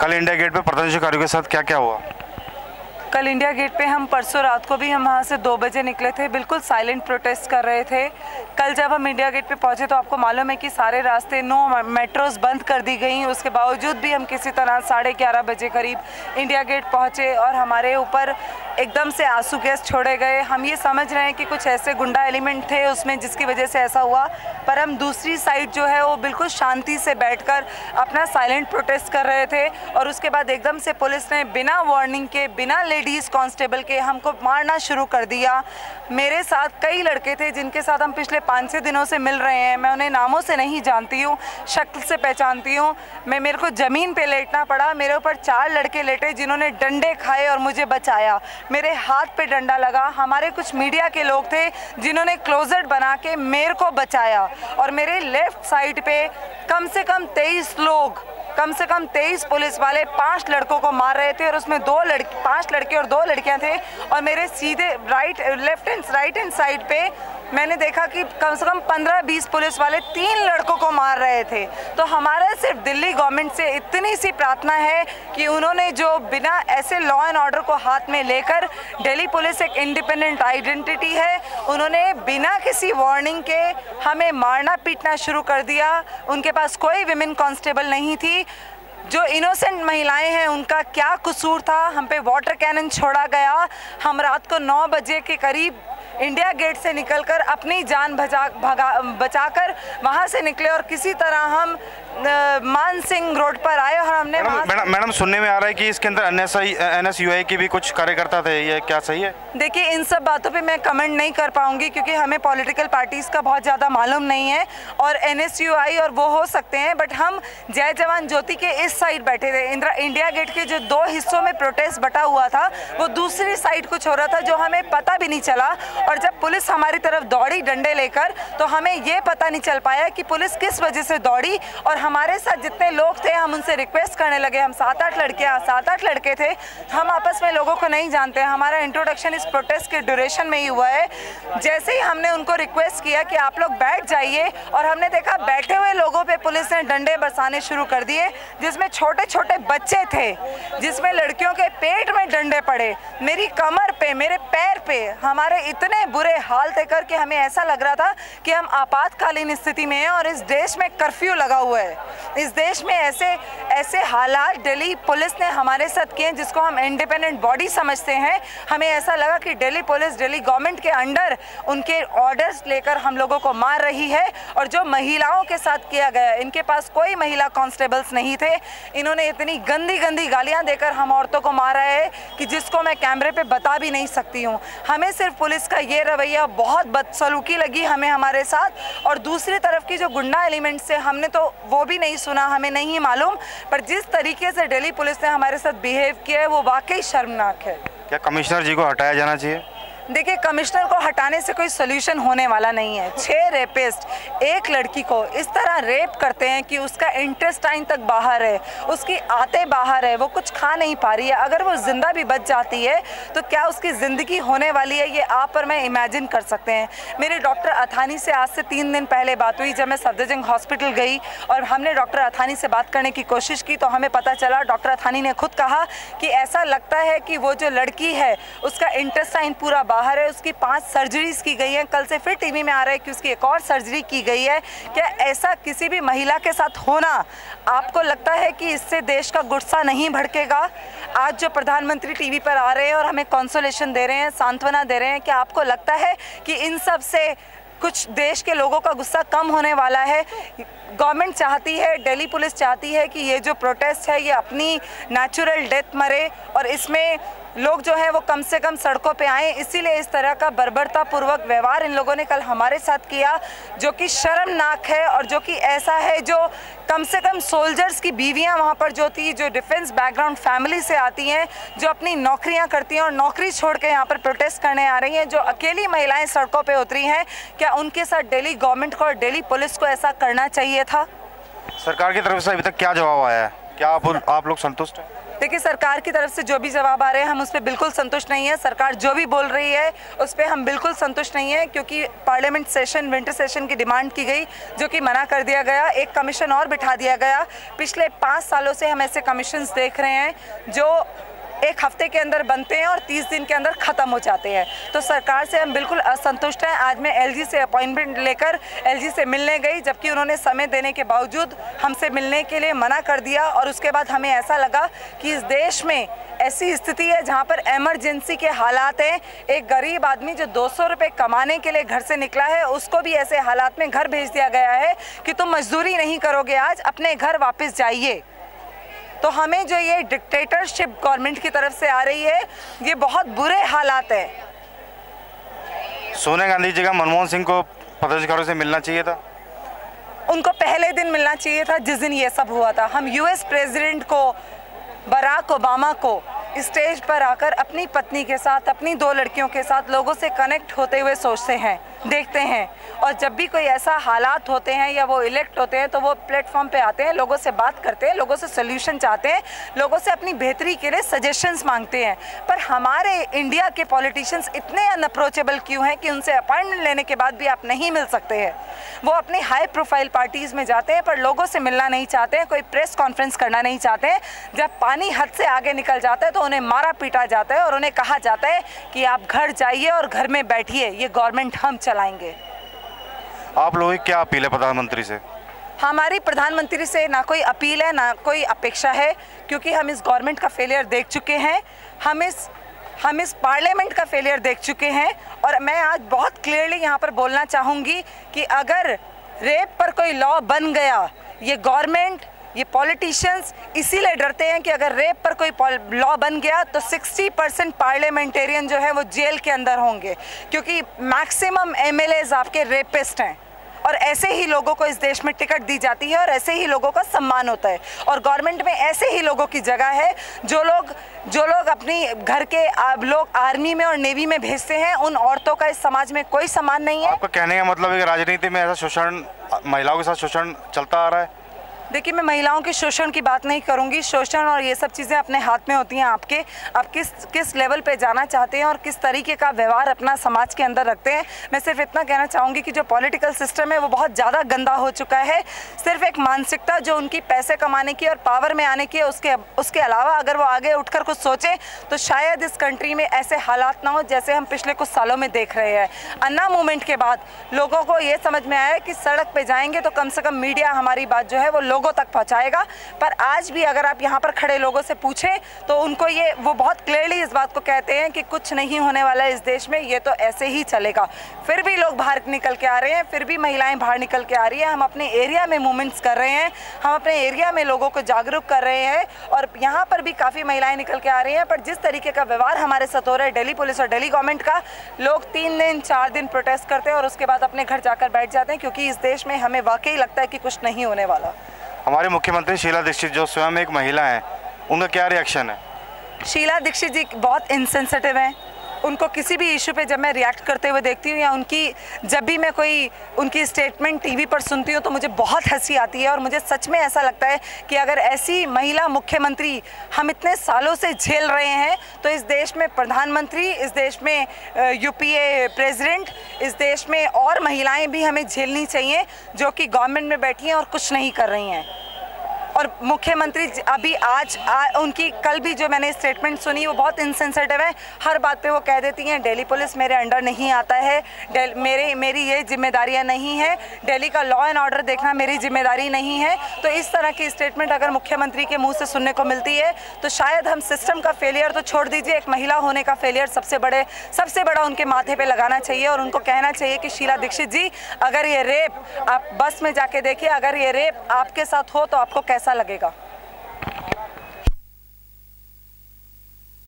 कल India gate पे प्रदर्शनकारियों के साथ क्या क्या हुआ? कल इंडिया गेट पे हम परसों रात को भी हम वहाँ से 2 बजे निकले थे, बिल्कुल साइलेंट प्रोटेस्ट कर रहे थे। कल जब हम इंडिया गेट पे पहुँचे तो आपको मालूम है कि सारे रास्ते, 9 मेट्रोज बंद कर दी गई। उसके बावजूद भी हम किसी तरह 11:30 बजे करीब इंडिया गेट पहुँचे और हमारे ऊपर एकदम से आंसू गैस छोड़े गए। हम ये समझ रहे हैं कि कुछ ऐसे गुंडा एलिमेंट थे उसमें जिसकी वजह से ऐसा हुआ, पर हम दूसरी साइड जो है वो बिल्कुल शांति से बैठकर अपना साइलेंट प्रोटेस्ट कर रहे थे। और उसके बाद एकदम से पुलिस ने बिना वार्निंग के, बिना लेडीज़ कांस्टेबल के हमको मारना शुरू कर दिया। मेरे साथ कई लड़के थे जिनके साथ हम पिछले 5-6 दिनों से मिल रहे हैं। मैं उन्हें नामों से नहीं जानती हूँ, शक्ल से पहचानती हूँ। मेरे को ज़मीन पे लेटना पड़ा। मेरे ऊपर 4 लड़के लेटे जिन्होंने डंडे खाए और मुझे बचाया। मेरे हाथ पे डंडा लगा। हमारे कुछ मीडिया के लोग थे जिन्होंने क्लोजेट बना के मेरे को बचाया। और मेरे लेफ़्ट साइड पे कम से कम 23 पुलिस वाले 5 लड़कों को मार रहे थे और उसमें 5 लड़के और 2 लड़कियां थे। और मेरे सीधे राइट हैंड साइड पे मैंने देखा कि कम से कम 15-20 पुलिस वाले 3 लड़कों को मार रहे थे। तो हमारा सिर्फ दिल्ली गवर्नमेंट से इतनी सी प्रार्थना है कि उन्होंने जो बिना ऐसे लॉ एंड ऑर्डर को हाथ में लेकर, दिल्ली पुलिस एक इंडिपेंडेंट आइडेंटिटी है, उन्होंने बिना किसी वार्निंग के हमें मारना पीटना शुरू कर दिया। उनके पास कोई विमेन कांस्टेबल नहीं थी। जो इनोसेंट महिलाएं हैं उनका क्या कसूर था? हम पे वाटर कैनन छोड़ा गया। हम रात को 9 बजे के करीब इंडिया गेट से निकलकर अपनी जान बचाकर वहाँ से निकले और किसी तरह हम मान सिंह रोड पर आए और हमने मैडम सुनने में आ रहा है कि इसके अंदर NSUI के भी कुछ कार्यकर्ता थे, ये क्या सही है? देखिए, इन सब बातों पे मैं कमेंट नहीं कर पाऊंगी क्योंकि हमें पॉलिटिकल पार्टीज़ का बहुत ज़्यादा मालूम नहीं है। और NSUI और वो हो सकते हैं, बट हम जय जवान ज्योति के इस साइड बैठे थे। इंडिया गेट के जो 2 हिस्सों में प्रोटेस्ट बटा हुआ था वो दूसरी साइड कुछ हो रहा था जो हमें पता भी नहीं चला। और जब पुलिस हमारी तरफ दौड़ी डंडे लेकर तो हमें ये पता नहीं चल पाया कि पुलिस किस वजह से दौड़ी। और हमारे साथ जितने लोग थे हम उनसे रिक्वेस्ट करने लगे। हम 7-8 लड़के थे। हम आपस में लोगों को नहीं जानते। हमारा इंट्रोडक्शन इस प्रोटेस्ट के ड्यूरेशन में ही हुआ है। जैसे ही हमने उनको रिक्वेस्ट किया कि आप लोग बैठ जाइए और हमने देखा बैठे हुए लोगों पे पुलिस ने डंडे बरसाने शुरू कर दिए, जिसमें छोटे छोटे बच्चे थे, जिसमें लड़कियों के पेट में डंडे पड़े, मेरी कमर पे, मेरे पैर पे। हमारे इतने बुरे हाल थे करके हमें ऐसा लग रहा था कि हम आपातकालीन स्थिति में हैं और इस देश में कर्फ्यू लगा हुआ है। इस देश में ऐसे हालात दिल्ली पुलिस ने हमारे साथ किए जिसको हम इंडिपेंडेंट बॉडी समझते हैं। हमें ऐसा लगा कि दिल्ली पुलिस दिल्ली गवर्नमेंट के अंडर उनके ऑर्डर्स लेकर हम लोगों को मार रही है। और जो महिलाओं के साथ किया गया, इनके पास कोई महिला कांस्टेबल्स नहीं थे। इन्होंने इतनी गंदी गंदी गालियां देकर हम औरतों को मारा है कि जिसको मैं कैमरे पे बता भी नहीं सकती हूँ। हमें सिर्फ पुलिस का ये रवैया बहुत बदसलूकी लगी हमें हमारे साथ। और दूसरी तरफ की जो गुंडा एलिमेंट से हमने तो वो भी नहीं सुना, हमें नहीं मालूम, पर जिस तरीके से दिल्ली पुलिस ने हमारे साथ बिहेव किया है वो वाकई शर्मनाक है। क्या कमिश्नर जी को हटाया जाना चाहिए? देखिए, कमिश्नर को हटाने से कोई सोल्यूशन होने वाला नहीं है। 6 रेपिस्ट एक लड़की को इस तरह रेप करते हैं कि उसका इंटेस्टाइन तक बाहर है, उसकी आते बाहर है, वो कुछ खा नहीं पा रही है। अगर वो जिंदा भी बच जाती है तो क्या उसकी ज़िंदगी होने वाली है, ये आप और मैं इमेजिन कर सकते हैं। मेरे डॉक्टर अथानी से आज से 3 दिन पहले बात हुई जब मैं सफदरजंग हॉस्पिटल गई और हमने डॉक्टर अथानी से बात करने की कोशिश की तो हमें पता चला, डॉक्टर अथानी ने खुद कहा कि ऐसा लगता है कि वो जो लड़की है उसका इंटेस्टाइन पूरा बाहर है। उसकी 5 सर्जरीज की गई हैं। कल से फिर टीवी में आ रहा है कि उसकी एक और सर्जरी की गई है। क्या ऐसा किसी भी महिला के साथ होना, आपको लगता है कि इससे देश का गुस्सा नहीं भड़केगा? आज जो प्रधानमंत्री टीवी पर आ रहे हैं और हमें कंसोलेशन दे रहे हैं, सांत्वना दे रहे हैं, क्या आपको लगता है कि इन सब से कुछ देश के लोगों का गुस्सा कम होने वाला है? गवर्नमेंट चाहती है, दिल्ली पुलिस चाहती है कि ये जो प्रोटेस्ट है ये अपनी नेचुरल डेथ मरे और इसमें लोग जो हैं वो कम से कम सड़कों पे आए। इसीलिए इस तरह का बर्बरतापूर्वक व्यवहार इन लोगों ने कल हमारे साथ किया, जो कि शर्मनाक है और जो कि ऐसा है जो कम से कम सोल्जर्स की बीवियां वहाँ पर जो थी, जो डिफेंस बैकग्राउंड फैमिली से आती हैं, जो अपनी नौकरियां करती हैं और नौकरी छोड़ के यहाँ पर प्रोटेस्ट करने आ रही हैं, जो अकेली महिलाएं सड़कों पे उतरी हैं, क्या उनके साथ दिल्ली गवर्नमेंट को और दिल्ली पुलिस को ऐसा करना चाहिए था? सरकार की तरफ से अभी तक क्या जवाब आया है? क्या आप लोग संतुष्ट हैं? देखिए, सरकार की तरफ से जो भी जवाब आ रहे हैं हम उस पर बिल्कुल संतुष्ट नहीं है। सरकार जो भी बोल रही है उस पर हम बिल्कुल संतुष्ट नहीं है, क्योंकि पार्लियामेंट सेशन, विंटर सेशन की डिमांड की गई जो कि मना कर दिया गया। एक कमीशन और बिठा दिया गया। पिछले 5 सालों से हम ऐसे कमीशंस देख रहे हैं जो एक हफ्ते के अंदर बनते हैं और 30 दिन के अंदर ख़त्म हो जाते हैं। तो सरकार से हम बिल्कुल असंतुष्ट हैं। आज मैं एलजी से अपॉइंटमेंट लेकर एलजी से मिलने गई, जबकि उन्होंने समय देने के बावजूद हमसे मिलने के लिए मना कर दिया। और उसके बाद हमें ऐसा लगा कि इस देश में ऐसी स्थिति है जहाँ पर इमरजेंसी के हालात हैं। एक गरीब आदमी जो 200 रुपये कमाने के लिए घर से निकला है, उसको भी ऐसे हालात में घर भेज दिया गया है कि तुम मजदूरी नहीं करोगे, आज अपने घर वापस जाइए। तो हमें जो ये डिक्टेटरशिप गवर्नमेंट की तरफ से आ रही है, ये बहुत बुरे हालात हैं। सोनिया गांधी जी का मनमोहन सिंह को पदाधिकारियों से मिलना चाहिए था। उनको पहले दिन मिलना चाहिए था जिस दिन ये सब हुआ था। हम यूएस प्रेसिडेंट को, बराक ओबामा को स्टेज पर आकर अपनी पत्नी के साथ, अपनी 2 लड़कियों के साथ लोगों से कनेक्ट होते हुए सोचते हैं, देखते हैं। और जब भी कोई ऐसा हालात होते हैं या वो इलेक्ट होते हैं तो वो प्लेटफॉर्म पे आते हैं, लोगों से बात करते हैं, लोगों से सोल्यूशन चाहते हैं, लोगों से अपनी बेहतरी के लिए सजेशंस मांगते हैं। पर हमारे इंडिया के पॉलिटिशियंस इतने अनअप्रोचेबल क्यों हैं कि उनसे अपॉइंटमेंट लेने के बाद भी आप नहीं मिल सकते हैं। वो अपनी हाई प्रोफाइल पार्टीज़ में जाते हैं पर लोगों से मिलना नहीं चाहते हैं, कोई प्रेस कॉन्फ्रेंस करना नहीं चाहते हैं। जब पानी हद से आगे निकल जाता है तो उन्हें मारा पीटा जाता है और उन्हें कहा जाता है कि आप घर जाइए और घर में बैठिए, ये गवर्नमेंट हम चलाएंगे। आप लोगों की क्या अपील है प्रधानमंत्री से? हमारी प्रधानमंत्री से ना कोई अपील है ना कोई अपेक्षा है, क्योंकि हम इस गवर्नमेंट का फेलियर देख चुके हैं। हम इस पार्लियामेंट का फेलियर देख चुके हैं। और मैं आज बहुत क्लियरली यहाँ पर बोलना चाहूँगी कि अगर रेप पर कोई लॉ बन गया, ये गवर्नमेंट, ये पॉलिटिशियंस इसीलिए डरते हैं कि अगर रेप पर कोई लॉ बन गया तो 60% पार्लियामेंटेरियन जो है वो जेल के अंदर होंगे, क्योंकि मैक्सिमम एमएलएज आपके रेपिस्ट हैं। और ऐसे ही लोगों को इस देश में टिकट दी जाती है और ऐसे ही लोगों का सम्मान होता है। और गवर्नमेंट में ऐसे ही लोगों की जगह है जो लोग अपनी घर के लोग आर्मी में और नेवी में भेजते हैं। उन औरतों का इस समाज में कोई सम्मान नहीं है। आपका कहने का मतलब है कि राजनीति में ऐसा शोषण, महिलाओं के साथ शोषण चलता आ रहा है? देखिए, मैं महिलाओं के शोषण की बात नहीं करूंगी। शोषण और ये सब चीज़ें अपने हाथ में होती हैं आपके। आप किस लेवल पे जाना चाहते हैं और किस तरीके का व्यवहार अपना समाज के अंदर रखते हैं। मैं सिर्फ इतना कहना चाहूँगी कि जो पॉलिटिकल सिस्टम है वो बहुत ज़्यादा गंदा हो चुका है। सिर्फ एक मानसिकता जो उनकी पैसे कमाने की और पावर में आने की है, उसके अलावा अगर वो आगे उठकर कुछ सोचें तो शायद इस कंट्री में ऐसे हालात ना हो जैसे हम पिछले कुछ सालों में देख रहे हैं। अन्ना मूवमेंट के बाद लोगों को ये समझ में आया कि सड़क पर जाएंगे तो कम से कम मीडिया हमारी बात जो है वो लोगों तक पहुंचाएगा। पर आज भी अगर आप यहाँ पर खड़े लोगों से पूछें तो उनको वो बहुत क्लियरली इस बात को कहते हैं कि कुछ नहीं होने वाला है इस देश में, ये तो ऐसे ही चलेगा। फिर भी लोग बाहर निकल के आ रहे हैं, फिर भी महिलाएं बाहर निकल के आ रही हैं। हम अपने एरिया में मूवमेंट्स कर रहे हैं, हम अपने एरिया में लोगों को जागरूक कर रहे हैं और यहाँ पर भी काफ़ी महिलाएं निकल के आ रही हैं। पर जिस तरीके का व्यवहार हमारे साथ हो रहा है दिल्ली पुलिस और दिल्ली गवर्नमेंट का, लोग 3 दिन 4 दिन प्रोटेस्ट करते हैं और उसके बाद अपने घर जाकर बैठ जाते हैं, क्योंकि इस देश में हमें वाकई लगता है कि कुछ नहीं होने वाला। हमारे मुख्यमंत्री शीला दीक्षित जो स्वयं एक महिला है, उनका क्या रिएक्शन है? शीला दीक्षित जी बहुत इनसेंसिटिव हैं। उनको किसी भी इशू पे जब मैं रिएक्ट करते हुए देखती हूँ या जब भी मैं कोई उनकी स्टेटमेंट टीवी पर सुनती हूँ तो मुझे बहुत हंसी आती है। और मुझे सच में ऐसा लगता है कि अगर ऐसी महिला मुख्यमंत्री हम इतने सालों से झेल रहे हैं तो इस देश में प्रधानमंत्री, इस देश में यूपीए प्रेसिडेंट, इस देश में और महिलाएं भी हमें झेलनी चाहिए जो कि गवर्नमेंट में बैठी हैं और कुछ नहीं कर रही हैं। और मुख्यमंत्री अभी उनकी कल भी जो मैंने स्टेटमेंट सुनी वो बहुत इनसेंसिटिव है। हर बात पे वो कह देती हैं दिल्ली पुलिस मेरे अंडर नहीं आता है, मेरी ये जिम्मेदारियां नहीं है, दिल्ली का लॉ एंड ऑर्डर देखना मेरी जिम्मेदारी नहीं है। तो इस तरह की स्टेटमेंट अगर मुख्यमंत्री के मुंह से सुनने को मिलती है तो शायद हम सिस्टम का फेलियर तो छोड़ दीजिए, एक महिला होने का फेलियर सबसे बड़ा उनके माथे पे लगाना चाहिए। और उनको कहना चाहिए कि शीला दीक्षित जी, अगर ये रेप आप बस में जाके देखिए, अगर ये रेप आपके साथ हो तो आपको कैसा लगेगा?